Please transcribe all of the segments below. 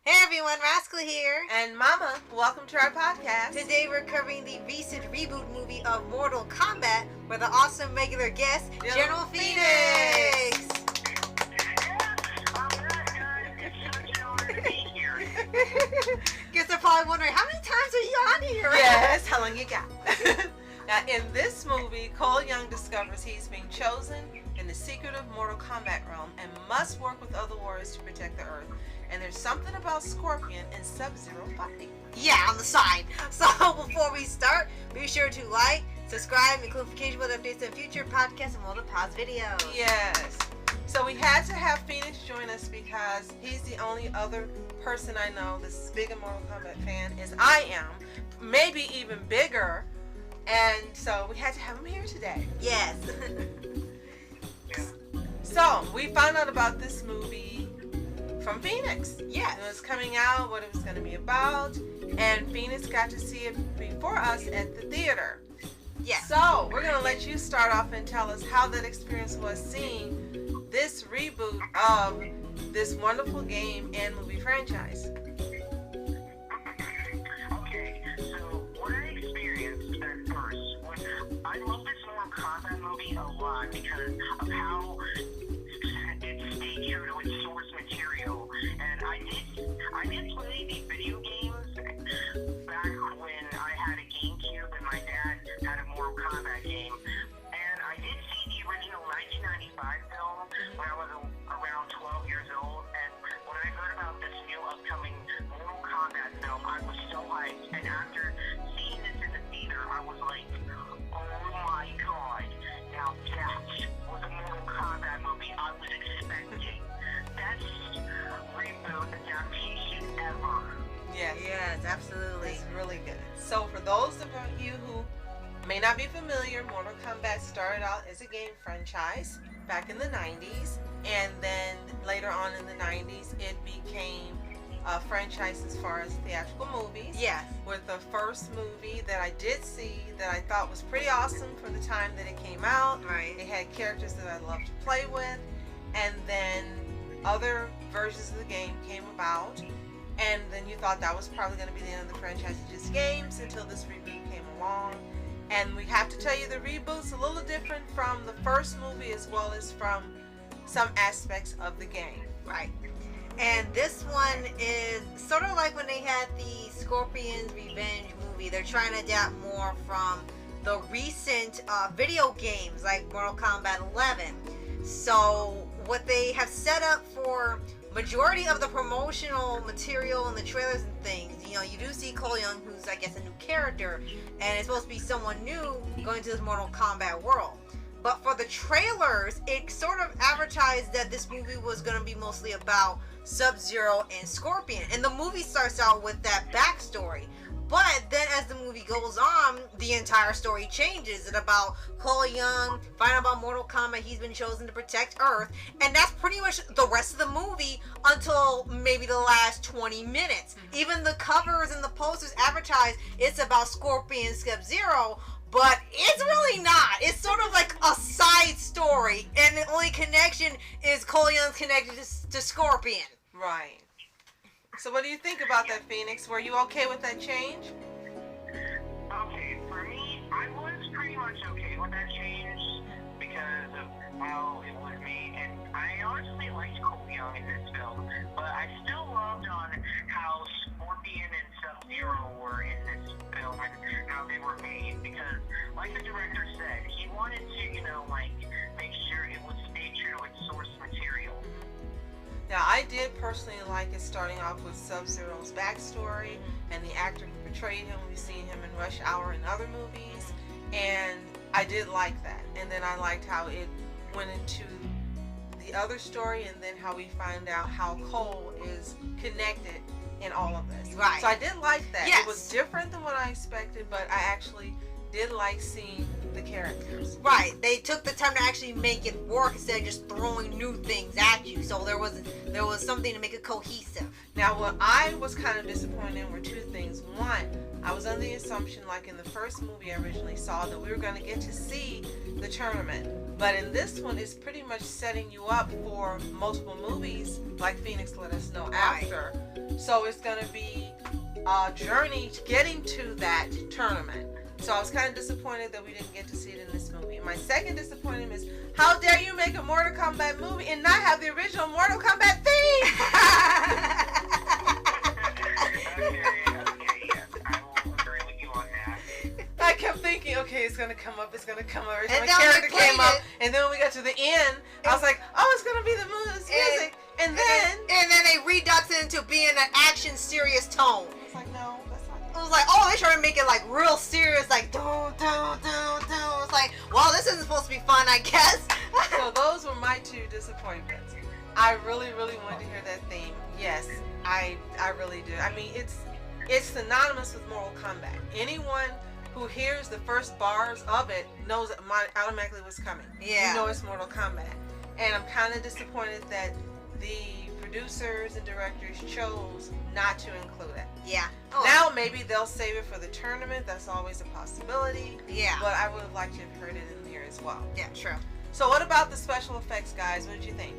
Hey everyone, Rascal here. And Mama, welcome to our podcast. Today we're covering the recent reboot movie of Mortal Kombat with an awesome regular guest, General Phoenix. Guess they're probably wondering, how many times are you on here? Yes, how long you got? Now, in this movie, Cole Young discovers he's being chosen in the secretive Mortal Kombat realm and must work with other warriors to protect the Earth. And there's something about Scorpion and Sub-Zero fighting. Yeah, on the side. So before we start, be sure to like, subscribe, and click notification bell updates on future podcasts and Mortal Pause videos. Yes. So we had to have Phoenix join us because he's the only other person I know that's as big a Mortal Kombat fan as I am. Maybe even bigger. And so we had to have him here today. Yes. So we found out about this movie from Phoenix. Yes. It was coming out, what it was going to be about, and Phoenix got to see it before us at the theater. Yes. So we're going to let you start off and tell us how that experience was seeing this reboot of this wonderful game and movie franchise. Okay, so what I experienced at first was I love this Mortal Kombat movie a lot because of how it stayed true to its source material. And I did play the video games back when I had a GameCube and my dad had a Mortal Kombat game. And I did see the original 1995 film when I was around 12 years old. And when I heard about this new upcoming Mortal Kombat film, I was so hyped. And after seeing this in the theater, I was like, oh my god, now that was a Mortal Kombat movie I was expecting. Best reboot adaptation ever. Yes. Yes, absolutely. It's really good. So for those of you who may not be familiar, Mortal Kombat started out as a game franchise back in the 90s, and then later on in the 90s it became a franchise as far as theatrical movies. Yes. With the first movie that I did see that I thought was pretty awesome for the time that it came out. Right. It had characters that I loved to play with, and then other versions of the game came about, and then you thought that was probably going to be the end of the franchise of just games until this reboot came along. And we have to tell you the reboot's a little different from the first movie as well as from some aspects of the game. Right. And this one is sort of like when they had the Scorpion's Revenge movie. They're trying to adapt more from the recent video games like Mortal Kombat 11. So what they have set up for majority of the promotional material and the trailers and things, you do see Cole Young, who's I guess a new character, and it's supposed to be someone new going to this Mortal Kombat world. But for the trailers, it sort of advertised that this movie was going to be mostly about Sub-Zero and Scorpion. And the movie starts out with that backstory. But then as the movie goes on, the entire story changes. It's about Cole Young, finding out about Mortal Kombat, he's been chosen to protect Earth. And that's pretty much the rest of the movie until maybe the last 20 minutes. Mm-hmm. Even the covers and the posters advertise it's about Scorpion and Sub-Zero. But it's really not. It's sort of like a side story. And the only connection is Cole Young's connected to Scorpion. Right. So what do you think about that, Phoenix? Were you okay with that change? Okay, for me, I was pretty much okay with that change because of how it was made. And I honestly liked Cole Young in this film. But I still loved on how Scorpion and Sub-Zero were in this film and how they were made. Because, like the director said, he wanted to, make sure it would stay true to its source material. Now, I did personally like it starting off with Sub-Zero's backstory and the actor who portrayed him. We've seen him in Rush Hour and other movies, and I did like that. And then I liked how it went into the other story, and then how we find out how Cole is connected in all of this. Right. So I did like that. Yes. It was different than what I expected, but I actually did like seeing the characters. Right. They took the time to actually make it work instead of just throwing new things at you. So there was something to make it cohesive. Now, what I was kind of disappointed in were two things. One, I was under the assumption, like in the first movie I originally saw, that we were going to get to see the tournament. But in this one, it's pretty much setting you up for multiple movies, like Phoenix let us know after. So it's going to be a journey to getting to that tournament. So I was kind of disappointed that we didn't get to see it in this movie. My second disappointment is, how dare you make a Mortal Kombat movie and not have the original Mortal Kombat theme? I kept thinking, okay, it's gonna come up. And my character came up, and then when we got to the end, I was like, oh, it's gonna be the music, and then they reduxed it into being an action serious tone. I was like, no, that's not it. It was like, oh, they trying to make it like real serious, like do. It's like, well, this isn't supposed to be fun, I guess. So those were my two disappointments. I really, really wanted to hear that theme. Yes, I really do. I mean, it's synonymous with Mortal Kombat. Anyone who hears the first bars of it knows automatically what's coming. Yeah. You know it's Mortal Kombat. And I'm kind of disappointed that the producers and directors chose not to include it. Yeah. Now maybe they'll save it for the tournament. That's always a possibility. Yeah. But I would have liked to have heard it in here as well. Yeah, true. So what about the special effects, guys? What did you think?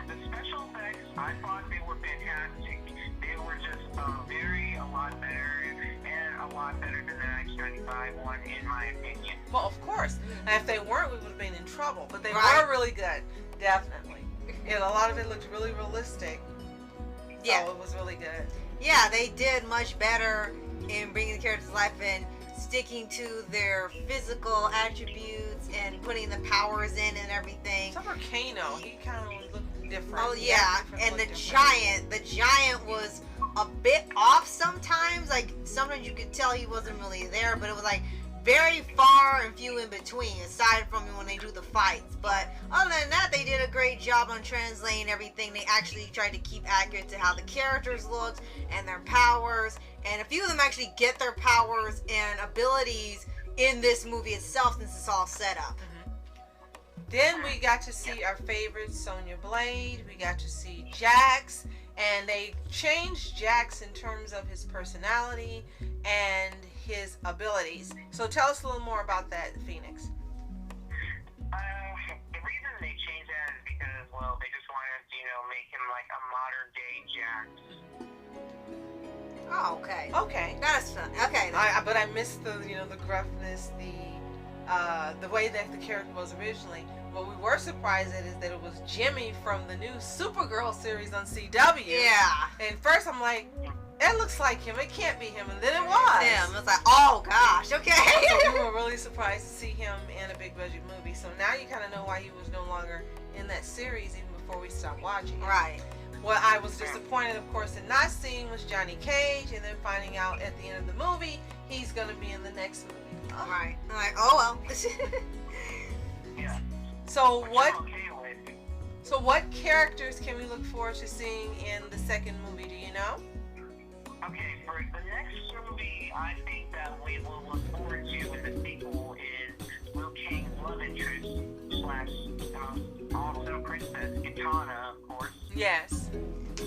The special effects, I thought they were fantastic. They were just a lot better, and a lot better than the 1995 one, in my opinion. Well, of course. And if they weren't, we would have been in trouble. But they Right. were really good, definitely. And a lot of it looked really realistic. Yeah. So it was really good. Yeah, they did much better in bringing the characters to life and sticking to their physical attributes and putting the powers in and everything. Except for Kano, he kind of looked different. Oh He yeah, had and the different. giant was a bit off sometimes. Like sometimes you could tell he wasn't really there, but it was like very far and few in between, aside from when they do the fights. But other than that, they did a great job on translating everything. They actually tried to keep accurate to how the characters looked and their powers. And a few of them actually get their powers and abilities in this movie itself, since it's all set up. Then we got to see our favorite Sonya Blade. We got to see Jax. And they changed Jax in terms of his personality and his abilities. So tell us a little more about that, Phoenix. The reason they changed that is because, well, they just wanted to, make him like a modern day Jax. Oh, okay. Okay. That is fun. Okay. But I missed the gruffness, the way that the character was originally. What we were surprised at is that it was Jimmy from the new Supergirl series on CW. Yeah. And first I'm like, that looks like him. It can't be him. And then it was. Him. It's like, oh gosh, okay. So we were really surprised to see him in a big budget movie. So now you kind of know why he was no longer in that series even before we stopped watching it. Right. What I was disappointed, of course, in not seeing was Johnny Cage, and then finding out at the end of the movie he's going to be in the next movie. All right. I'm like, oh well. Yeah. So Which what? I'm okay with. So what characters can we look forward to seeing in the second movie? Do you know? Okay, for the next movie, I think that we will look forward to in the sequel is Liu Kang's love interest slash awesome princess Katana, of course. Yes.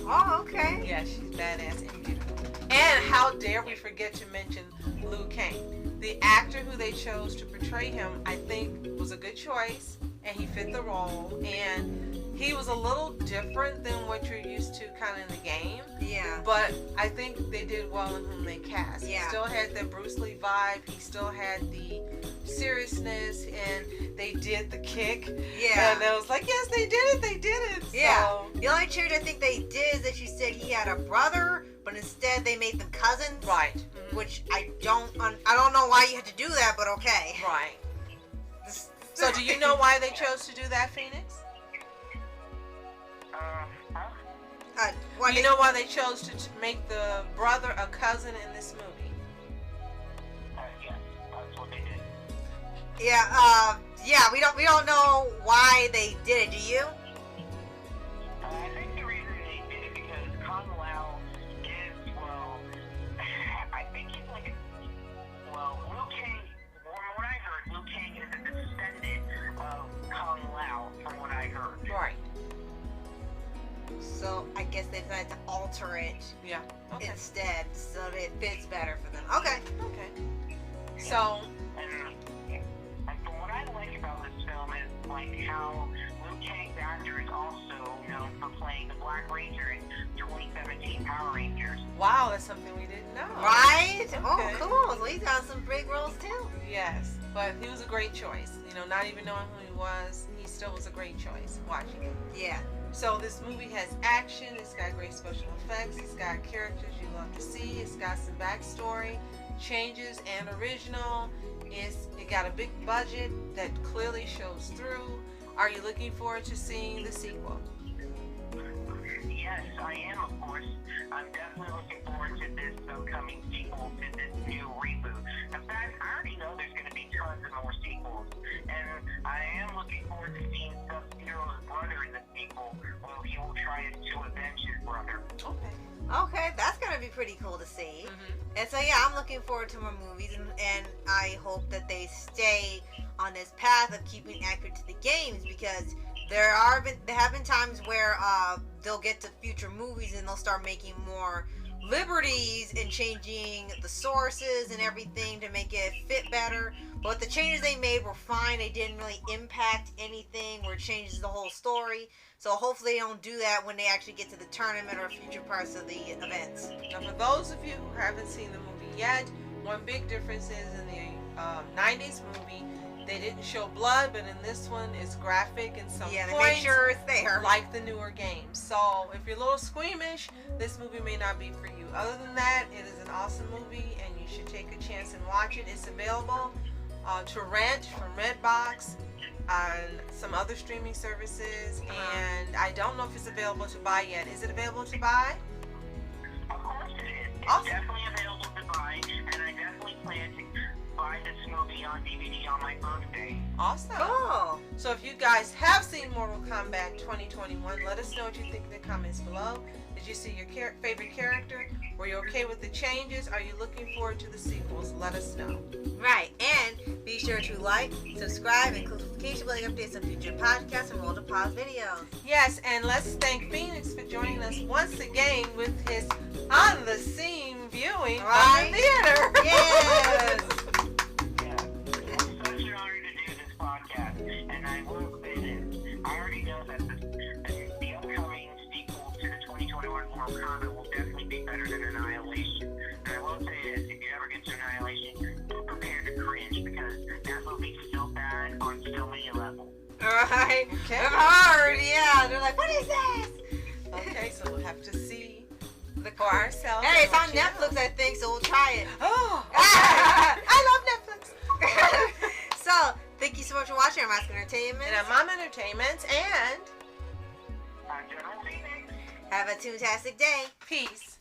Oh, okay. Yeah, she's badass and beautiful. And how dare we forget to mention Liu Kang? The actor who they chose to portray him, I think, was a good choice, and he fit the role. And he was a little different than what you're used to kind of in the game. Yeah. But I think they did well in whom they cast. Yeah. He still had that Bruce Lee vibe. He still had the seriousness, and they did the kick. Yeah. And I was like, yes, they did it. They did it. Yeah. So, The only change I think they did is that you said he had a brother, but instead they made them cousins. right. Mhm. Which I don't know why you had to do that, but okay. Right. So do you know why they chose to do that, Phoenix? Huh? Why Do you know why they chose to make the brother a cousin in this movie? Yes, that's what they did. Yeah, we don't know why they did it, do you? I think the reason they did it because Kung Lao is, well, I think he's like Liu Kang, from what I heard So I guess they decided to alter it Yeah. Okay. instead so that it fits better for them. Okay. Okay. So. And from what I like about this film is like how Liu Kang's actor is also known for playing the Black Ranger in 2017 Power Rangers. Wow, that's something we didn't know. Right? Oh, Okay. cool. So he's got some big roles too. Yes, but he was a great choice. You know, not even knowing who he was, he still was a great choice watching it. Yeah. So this movie has action, it's got great special effects, it's got characters you love to see, it's got some backstory, changes and original. It got a big budget that clearly shows through. Are you looking forward to seeing the sequel? Yes, I am, of course. I'm definitely looking forward to this upcoming sequel to this new reboot. In fact, I already know there's going to be tons of more sequels. And I am looking forward to seeing Sub-Zero's brother in the sequel, where he will try to avenge his brother. Okay. Okay, that's gonna be pretty cool to see. And so yeah, I'm looking forward to more movies, and I hope that they stay on this path of keeping accurate to the games, because there have been times where they'll get to future movies and they'll start making more liberties and changing the sources and everything to make it fit better. But the changes they made were fine. They didn't really impact anything where it changes the whole story. So hopefully they don't do that when they actually get to the tournament or future parts of the events. Now, for those of you who haven't seen the movie yet, one big difference is in the 90s movie, they didn't show blood, but in this one, it's graphic in some Yeah, they points, make sure it's there. like the newer games. So if you're a little squeamish, this movie may not be for you. Other than that, it is an awesome movie, and you should take a chance and watch it. It's available to rent from Redbox and some other streaming services, and I don't know if it's available to buy yet. Is it available to buy? Of course it is. It's Awesome. definitely available to buy, and I definitely plan to buy this movie on DVD on my birthday. Awesome. Cool. So if you guys have seen Mortal Kombat 2021, let us know what you think in the comments below. Did you see your favorite character? Were you okay with the changes? Are you looking forward to the sequels? Let us know. Right, and be sure to like, subscribe, and click the notification bell to get updates on future podcasts and Roll to Pause videos. Yes, and let's thank Phoenix for joining us once again with his on-the-scene viewing Right. from the theater. Yes. Yeah, it's such an honor to do this podcast, and I will say this. I already know that the upcoming sequel to the 2021 Mortal Kombat will definitely be better than Annihilation. And I will say this, if you ever get to Annihilation, be prepared to cringe, because that movie's so bad on so many levels. Alright. Okay. I've heard, yeah. They're like, what is this? Okay, so we'll have to see for ourselves. Hey, and it's on let you know. Netflix, I think, so we'll try it. Oh, I love Netflix. So, thank you so much for watching our Mask Entertainment. And I'm Mom Entertainment, and I'm General Phoenix. Have a toontastic day. peace.